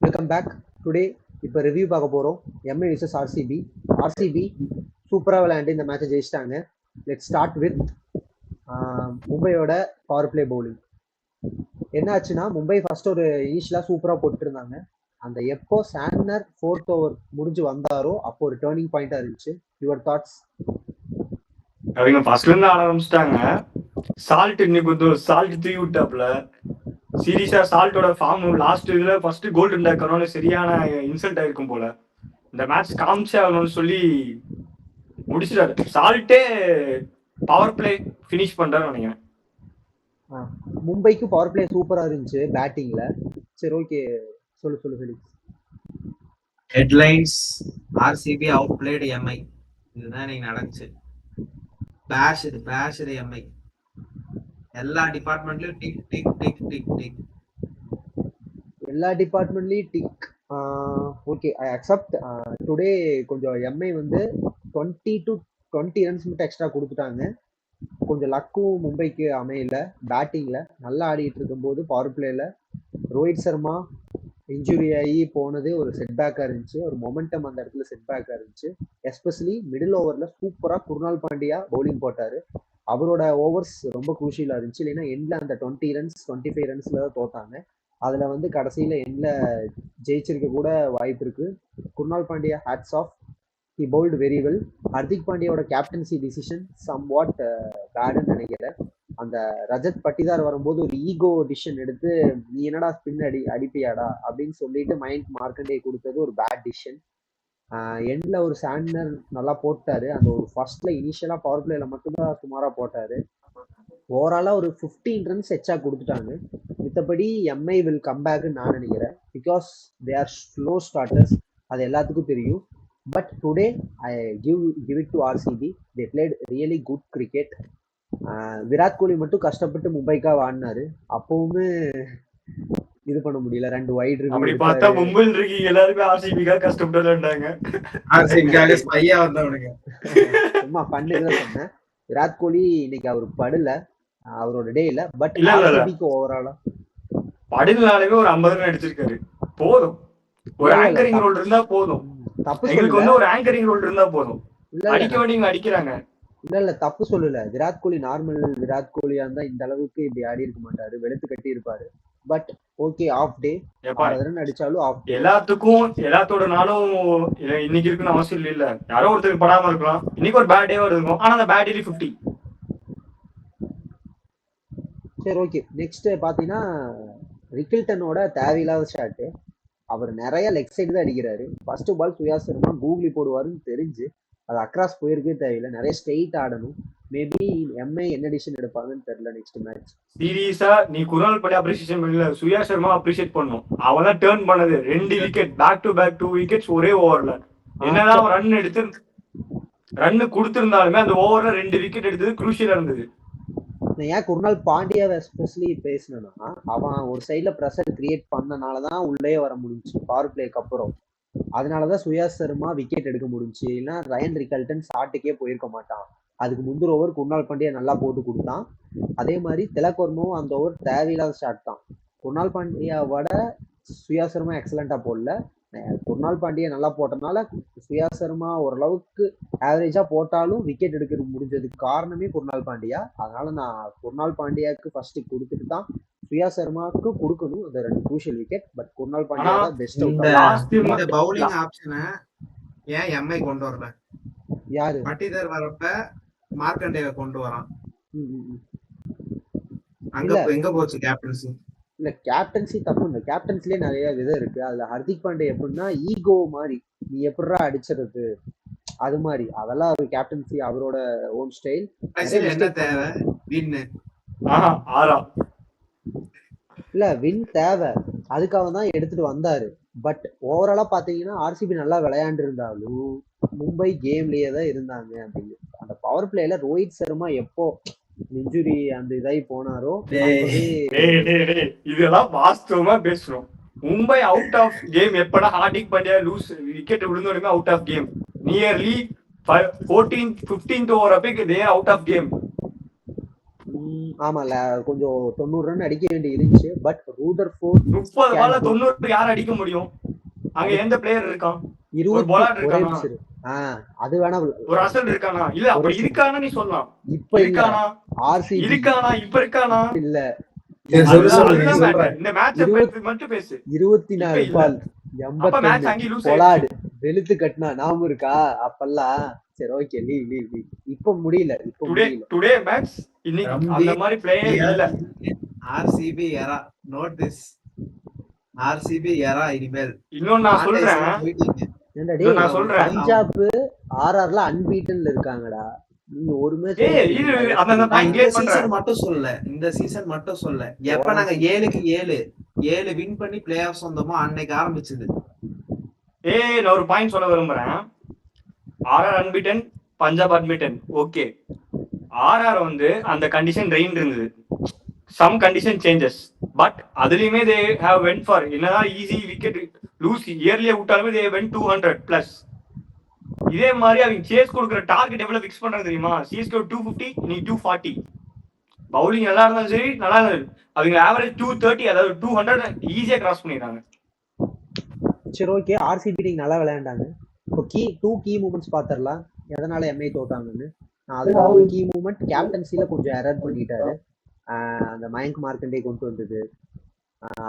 Welcome back. Today இப்போ review பார்க்க போகிறோம். Mi versus RCB. ஆர்சிபி சூப்பராக விளையாண்டு இந்த மேட்சை ஜெயிச்சிட்டாங்க. லெட் ஸ்டார்ட் வித் மும்பையோட பவர் பிளே பவுலிங். என்ன ஆச்சுன்னா, மும்பை ஃபர்ஸ்ட் ஒரு இனிஷியலாக சூப்பராக போட்டுருந்தாங்க. அந்த எப்போ சாண்ட்னர் 4th ஓவர் முடிஞ்சு வந்தாரோ அப்போ ஒரு டேர்னிங் பாயிண்டா இருந்துச்சு. Your thoughts? அவங்க ஃபர்ஸ்ட்ல இருந்து ஆட ஆரம்பிச்சிட்டாங்க. சால்ட் இன்னைக்கு கொஞ்சம் சால்ட் தூக்கி விட்டாப்ல. சீரியஸா சால்ட்டோட ஃபார்ம் லாஸ்ட் இதுல ஃபர்ஸ்ட் கோல்டன் டக்கரோட சரியான இன்சல்ட் ஆயிருக்கும் போல. இந்த மேட்ச் காமிச்சே ஆகணும்னு சொல்லி முடிச்சிட்டாரு. சால்ட்டே பவர் பிளே ஃபினிஷ் பண்றாரு நினைக்கிறேன். மும்பைக்கு பவர் பிளே சூப்பரா இருந்துச்சு பேட்டிங்ல. சரி, ஓகே, சொல்லு. Headlines: RCB outplayed MI. இதுதான் இன்னைக்கு நடந்துச்சு. பேஷ் எம்ஐ. எல்லா டிபார்ட்மெண்ட்லயும் tick tick tick tick tick. எல்லா டிபார்ட்மெண்ட்லயும் tick. Okay, I accept. Today கொஞ்சம் எம்ஐ வந்து 20 to 20 ரன்ஸ் மட்டும் எக்ஸ்ட்ரா கொடுத்துட்டாங்க. கொஞ்சம் லக்கும் மும்பைக்கு அமையல. பேட்டிங்ல நல்லா ஆடிட்டு இருக்கும்போது பவர் பிளேல ரோஹித் சர்மா இன்ஜுரி ஆகி போனது ஒரு செட்பேக்காக இருந்துச்சு. ஒரு மொமெண்டம் அந்த இடத்துல செட்பேக்காக இருந்துச்சு. எஸ்பெஷலி மிடில் ஓவரில் சூப்பராக குருணால் பாண்டியா பவுலிங் போட்டார். அவரோட ஓவர்ஸ் ரொம்ப குரூஷியலாக இருந்துச்சு. இல்லைன்னா எண்டில் அந்த 20 ரன்ஸ் 25 ரன்ஸில் தான் தோத்தாங்க. அதில் வந்து கடைசியில் எண்டில் ஜெயிச்சிருக்க கூட வாய்ப்பு இருக்குது. Krunal Pandya hats off, he bowled very well. Hardik பாண்டியாவோட கேப்டன்சி டிசிஷன் சம் வாட் பேடுன்னு நினைக்கிறேன். அந்த ரஜத் பட்டிதார் வரும்போது ஒரு ஈகோ டிசிஷன் எடுத்து, நீ என்னடா ஸ்பின் அடிப்பியாடா அப்படின்னு சொல்லிட்டு மைண்ட் மார்க்கண்டே கொடுத்தது ஒரு பேட் டிசிஷன். எண்ட்ல ஒரு சாண்ட்னர் நல்லா போட்டாரு. அந்த ஒரு ஃபர்ஸ்ட்ல இனிஷியலா பவர் பிளேல மட்டும்தான் சுமாரா போட்டாரு. ஓவராலா ஒரு 15 ரன்ஸ் எச்சா கொடுத்துட்டாங்க. மித்தபடி எம்ஐ வில் கம் பேக்னு நான் நினைக்கிறேன். Because they are slow starters, அது எல்லாத்துக்கும் தெரியும். But today I give it to RCB. They played really good cricket. Virat Kohli மட்டும் கஷ்டப்பட்டு மும்பைக்காக ஆடினாரு. அப்பவுமே இது பண்ண முடியல. 2 வைட் அப்படி பார்த்தா மும்பைல இருக்கீங்க எல்லாருமே ஆர்சிபிக்காக கஷ்டப்பட்டுட்டாங்க. ஆர்சிபிக்காக ஸ்பையா வந்தவனுங்க. சும்மா பண்ணுதான் சொன்னேன். விராட் கோலி இன்னைக்கு அவர் படல, அவரோட டே இல்ல. பட் இல்ல ஆர்சிபிக்கு ஓவராலா படுனாலுமே ஒரு 50 ரன் அடிச்சிருக்காரு. போதும். ஒரு ஆங்கரிங் ரோல் இருந்தா போதும். தப்பு எங்களுக்கு வந்து ஒரு ஆங்கரிங் ரோல் இருந்தா போதும். அடிக்க வேண்டியவங்க அடிக்கிறாங்க. இல்ல தப்பு சொல்லல. விராட் கோலி நார்மல் விராட் கோலியா இருந்தா இந்த அளவுக்கு இப்படி ஆடி இருக்க மாட்டாரு, வெளுத்து கட்டி இருப்பாரு. பட் ஓகே, ஆஃப் டே அடிச்சாலும் ஆஃப் டே. எல்லாத்துக்கும் எல்லாத்தோட நாளும் இன்னைக்கு இருக்குன்னு அவசியம் இல்ல. யாரோ ஒருத்தருக்கு படாம இருக்கலாம். இன்னைக்கு ஒரு பேட் டேவா இருக்கும். ஆனா அந்த பேட் டே 50. சரி, ஓகே. நெக்ஸ்ட் பாத்தீங்கன்னா ரிக்கில்டனோட தேவையில்லாத ஷாட். அவர் நிறைய லெக் சைடு தான் அடிக்கிறாரு. First ball Suyash Sharma googly போடுவாருன்னு தெரிஞ்சு அது அக்ராஸ் போயிருக்கே தேவையில்லை. நிறைய ஸ்ட்ரெயிட் ஆடணும். மேபி எம்ஐ என்ன டிசிஷன் எடுப்பாங்கன்னு தெரியல நெக்ஸ்ட் மேட்ச். சீரியஸா நீ குரால் படி அப்ரிசியேஷன் பண்ணல, சுயா சர்மா அப்ரிசியேட் பண்ணும். அவன் தான் டர்ன் பண்ணது 2 wicket, back to back 2 wickets ஒரே ஓவர்ல. என்னதான் ரன் எடுத்து ரன் கொடுத்திருந்தாலுமே அந்த ஓவர்ல 2 விக்கெட் எடுத்தது குரூஷியலா இருந்தது. ஏன் குருணால் பாண்டியாவை எஸ்பெஷலி பேசினா, அவன் ஒரு சைட்ல ப்ரெஷர் கிரியேட் பண்ணனாலதான் உள்ளே வர முடிஞ்சு பவர் பிளேக்கு அப்புறம். அதனாலதான் சுயாஸ் சர்மா விக்கெட் எடுக்க முடிஞ்சு. இல்லைன்னா ரயன் ரிக்கல்டன் ஷாட்டுக்கே போயிருக்க மாட்டான். அதுக்கு முந்திர ஓவர் குருணால் பாண்டியா நல்லா போட்டு கொடுத்தான். அதே மாதிரி திலக் அந்த ஓவர் தேவையில்லாத ஷாட் தான். குருணால் பாண்டியாவோட சுயாஸ் சர்மா எக்ஸலண்டா போடல. குருணால் பாண்டியா நல்லா போட்டனால சுயாஸ் சர்மா ஓரளவுக்கு ஆவரேஜா போட்டாலும் விக்கெட் எடுக்க முடிஞ்சதுக்கு காரணமே குருணால் பாண்டியா. அதனால நான் குருணால் பாண்டியாவுக்கு ஃபர்ஸ்ட் கொடுத்துட்டு தான் சுயாஸ் சர்மாவுக்கு கொடுக்கணும் அந்த 2 crucial wicket. But Krunal Pandya தான் பெஸ்ட். இந்த பவுலிங் ஆப்ஷனை ஏன் எம்ஐ கொண்டு வரல? யாரு? பட்டிதர் வரப்ப மார்க்கண்டேவை கொண்டு வரான். அங்க எங்க போச்சு கேப்டன்சி? இல்ல, கேப்டன்சி தப்பு இல்லை. கேப்டன்சிலே நிறைய விதம் இருக்கு. அதுல ஹர்திக் பாண்டே எப்படின்னா ஈகோ மாதிரி, நீ எப்படா அடிச்சிருது அது மாதிரி. அதெல்லாம் அவர் கேப்டன்சி, அவரோட ஓன் ஸ்டைல். என்ன தேவை? இல்ல, வின் தேவை, அதுக்காக தான் எடுத்துட்டு வந்தாரு. பட் ஓவராலா பாத்தீங்கன்னா ஆர்சிபி நல்லா விளையாண்டு இருந்தாலும் மும்பை கேம்லயே தான் இருந்தாங்க. அப்படின்னு அந்த பவர் பிளேல ரோஹித் சர்மா எப்போ இன்ஜுரி அந்த இதாகி போனாரோ இதெல்லாம் வாஸ்தவமா பேசுறோம். மும்பை அவுட் ஆஃப் கேம் எப்படா ஹார்திக் பாண்டியா லூஸ் விக்கெட் விழுந்தோடனே out of game. Nearly 14th 15th over அப்ப தே அவுட் ஆஃப் கேம். ஆமால கொஞ்சம் 90 ரன் அடிக்க வேண்டி இருந்துச்சு. பட் ரூதர்ஃபோர்ட் 30 பால்ல 90 யார் அடிக்க முடியும்? அங்க எந்த பிளேயர் இருக்கான்? ஒரு 20 bowler ஒரே இருக்கானா? நிமிஷம் இரு. அது வேணா ஒரு அசல் இருக்கானா? இல்ல அப்படி இருக்கானா நீ சொல்லலாம். இப்ப இல்ல. இருக்கானா? ஆர்சிபி இருக்கானா? இப்ப இருக்கானா? இல்ல. அதுதான் matter. இந்த மேட்ச மட்டும் பேசு. 24 இல்ல. பால் அப்ப மேட்ச் 81 அங்கே லூஸ் பொலாடு வெளுத்து கட்டினா ஞாபகம் இருக்கா? அப்பெல்லாம் சரி ஓகே லீவ். இப்ப முடியல. டுடே மேட்ச் இன்னைக்கு அந்த மாதிரி பிளேயர் இல்ல. RCB era not this. RCB era இனிமேல். இன்னொன்னு நான் சொல்றேன். நான் சொல்றேன் பஞ்சாப் ஆர்ஆர்ல அன்பீட்டன்ல இருக்காங்கடா. நீங்க ஒரு மேட்ச் மட்டும் சொல்ல. இந்த சீசன் மட்டும் சொல்ல. எப்ப நாங்க 7க்கு 7 வின் பண்ணி பிளே ஆஃப்ஸ் வந்தோமோ அன்னைக்கு ஆரம்பிச்சது. நான் ஒரு பாயிண்ட் சொல்ல விரும்புறேன். RR unbeaten, Punjab unbeaten. Okay, RR வந்து அந்த கண்டிஷன் ரெயின் இருந்தது. Some condition changes. பட் அதுலயுமே தே ஹேவ் வென்ட் ஃபார் என்னதான் ஈஸி விக்கெட் லூஸ் இயர்லியா விட்டாலுமே தே வென்ட் 200 பிளஸ். இதே மாதிரி அவங்க சேஸ் கொடுக்குற டார்கெட் எவ்வளவு ஃபிக்ஸ் பண்றாங்க தெரியுமா? சிஎஸ்கே 250, நீ 240. பவுலிங் நல்லா இருந்தாலும் சரி, நல்லா இருந்தது. அவங்க ஆவரேஜ் 230, அதாவது 200 ஈஸியா கிராஸ் பண்ணிடுறாங்க. சரி ஓகே, ஆர்சிபி டீம் நல்லா விளையாண்டாங்க. இப்போ கீ மூமெண்ட்ஸ் பாத்திரலாம் எதனால எம்ஐ தோத்தாங்கன்னு. அதுல ஒரு கீ மூமெண்ட் கேப்டன்சில கொஞ்சம் எரர் பண்ணிட்டாரு. அந்த மயங்க் மார்க்கண்டே கொண்டு வந்தது.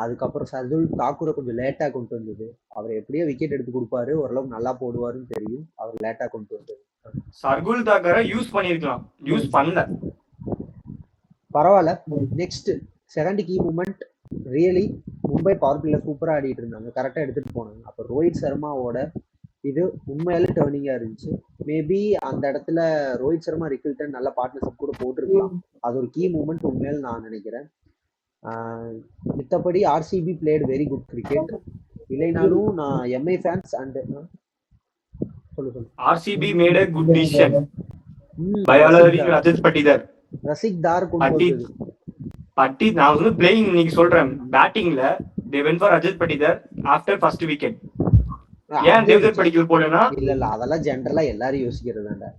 அதுக்கப்புறம் சர்துல் தாக்கூரை கொஞ்சம் லேட்டா கொண்டு வந்தது. அவர் எப்படியோ விக்கெட் எடுத்து கொடுப்பாரு, ஓரளவுக்கு நல்லா போடுவாருன்னு தெரியும். அவர் லேட்டா கொண்டு வந்தது. சர்துல் தாக்கரை யூஸ் பண்ணிருக்கலாம், யூஸ் பண்ணல. பரவாயில்ல. Next second key moment really Mumbai power பிளேல சூப்பரா ஆடிட்டு இருந்தாங்க, கரெக்டா எடுத்துட்டு போனாங்க. அப்ப ரோஹித் சர்மாவோட இது உண்மையாலே டேர்னிங்கா இருந்துச்சு. மேபி அந்த இடத்துல ரோஹித் சர்மா ரிக்கில்டன் நல்ல பார்ட்னர்ஷிப் கூட போட்டிருக்கலாம். அது ஒரு கீ மூமெண்ட் உண்மையில நான் நினைக்கிறேன். மித்தபடி RCB played very good cricket. இல்லைனாலும் நான் எம்ஐ ஃபேன்ஸ் அண்ட் சொல்லு RCB made a good decision by allowing Rajat Patidar. Rasikh Dar கொண்டு பட்டி நான் வந்து பிளேயிங் இன்னைக்கு சொல்றேன். பேட்டிங்ல they went for Rajat Patidar after first wicket. ஏன் தேவதர் படிக்கல் போலனா? இல்ல அதெல்லாம் ஜெனரலா எல்லாரும் யோசிக்கிறதாண்டா.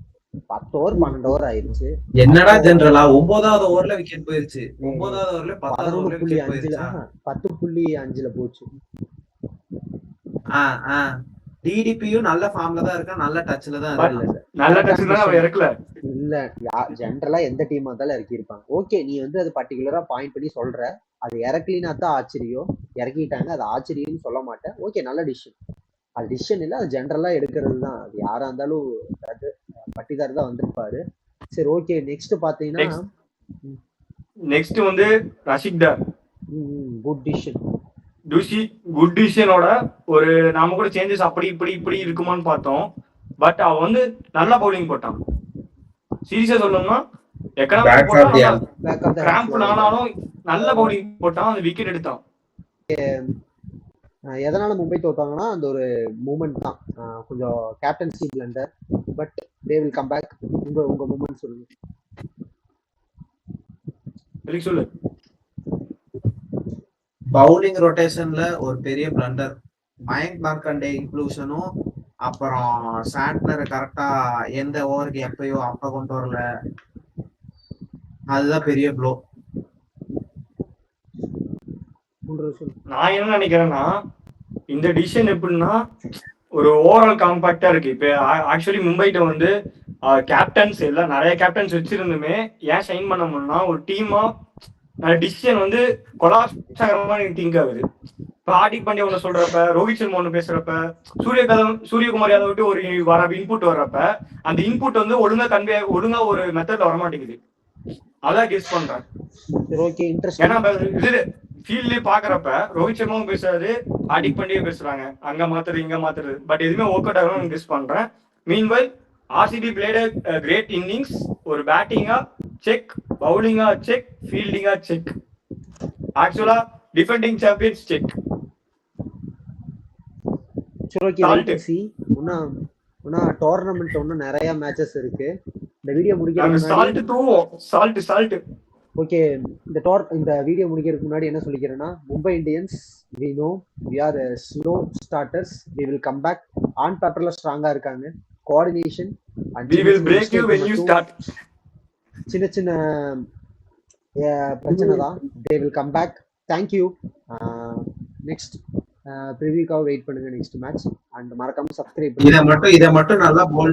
10 ஓவர் 12 ஓவர் ஆயிருச்சு. என்னடா ஜெனரலா 9வது ஓவர்ல விக்கெட் போயிருச்சு. 9வது ஓவர்ல 10வது ஓவர்ல விக்கெட் போயிருச்சு. 10.5ல போச்சு. டிடிபியும் நல்ல ஃபார்ம்ல தான் இருக்கா, நல்ல டச்ல தான் இருக்கு. நல்ல டச்ல அவ இறக்கல. இல்ல ஜெனரலா எந்த டீமா இருந்தாலும் இறக்கி இருப்பாங்க. ஓகே, நீ வந்து அது பர்టిక్యులரா பாயிண்ட் பண்ணி சொல்ற. அது இறக்கலினா தான் ஆச்சரியம். இறக்கிட்டாங்க, அது ஆச்சரியம்னு சொல்ல மாட்டேன். ஓகே, நல்ல டிசிஷன். அது டிசிஷன் இல்ல, அது ஜெனரலா எடுக்கிறது தான். அது யாரா இருந்தாலும் பட்டிதார் தான் வந்திருப்பாரு. சரி ஓகே, நெக்ஸ்ட் பாத்தீங்கன்னா நெக்ஸ்ட் வந்து ரஷிக் தார். Good decision. குட் டிசிஷனோட ஒரு நாம கூட சேஞ்சஸ் அப்படி இப்படி இருக்குமான்னு பார்த்தோம். பட் அவ வந்து நல்லா பவுலிங் போட்டான். சீரியஸா சொல்லணும்னா கிராம்ப் ஆனாலும் நல்ல பவுலிங் போட்டான், அந்த விக்கெட் எடுத்தான். எதனால மும்பை தோத்தாங்கன்னா அந்த ஒரு மூமெண்ட் தான், கொஞ்சம் captaincy blunder. But they will come back. உங்க மூமெண்ட் சொல்லுங்க. சொல்லு. பவுலிங் ரொட்டேஷன்ல ஒரு பெரிய பிளண்டர். மயங்க் மார்க்கண்டே இன்க்ளூஷனும், அப்புறம் சாண்ட்னர் கரெக்டா எந்த ஓவருக்கு எப்பயோ அப்ப கொண்டு வரல. அதுதான் பெரிய ப்ளோ. நான் என்ன நினைக்கிறேன்னா, இந்த டிசிஷன் எப்படின்னா ஒரு ஓவரால் காம்பாக்டா இருக்கு. இப்ப ஆக்சுவலி மும்பைட்ட வந்து கேப்டன்ஸ் எல்லாம் நிறைய கேப்டன்ஸ் வச்சிருந்துமே ஏன் ஷைன் பண்ண முடியும்னா, ஒரு டீமா டிசிஷன் வந்து கொலாப்ஸ் ஆகிற மாதிரி எனக்கு திங்க் ஆகுது. இப்ப ஹார்திக் பாண்டியா ஒண்ணு சொல்றப்ப, ரோஹித் சர்மா ஒண்ணு பேசுறப்ப, சூரியகுமார் யாதவ் விட்டு ஒரு இன்புட் வர்றப்ப, அந்த இன்புட் வந்து ஒழுங்கா ஒரு மெத்தட்ல வரமாட்டேங்குது. அதான் கெஸ் பண்றேன். ஏன்னா இது ஃபீல்ட்லயே பாக்குறப்ப ரோஹித் சர்மாவும் பேசுறாரு, ஹார்திக் பாண்டியா பேசுறாங்க, அங்க மாத்துறது இங்க மாத்துறது. பட் எதுவுமே ஒர்க் அவுட் ஆகணும்னு கெஸ் பண்றேன். Meanwhile RCB played a great innings. ஒரு பேட்டிங்கா செக், பவுலிங்கா செக், ஃபீல்டிங்கா செக். ஆக்சுவலா டிஃபெண்டிங் சாம்பியன்ஸ் செக். டோர்னமெண்ட் ஒன்னும் நிறைய மேட்சஸ் இருக்கு. இந்த வீடியோ ஓகே, இந்த வீடியோ முடிக்கிறதுக்கு முன்னாடி என்ன சொல்லிக்கிறேன்னா, Mumbai Indians we know we are slow starters, we will come back. On பேப்பர்ல ஸ்ட்ராங்கா இருக்காங்க. Coordination we will break you when you start. சின்ன பிரச்சனை தான். They will come back. Thank you. Next ப்ரிவியூக்காக வெயிட் பண்ணுங்க நெக்ஸ்ட் மேட்ச். அண்ட் மறக்காம சப்ஸ்கிரைப் இதை மட்டும் நல்லா போல்டு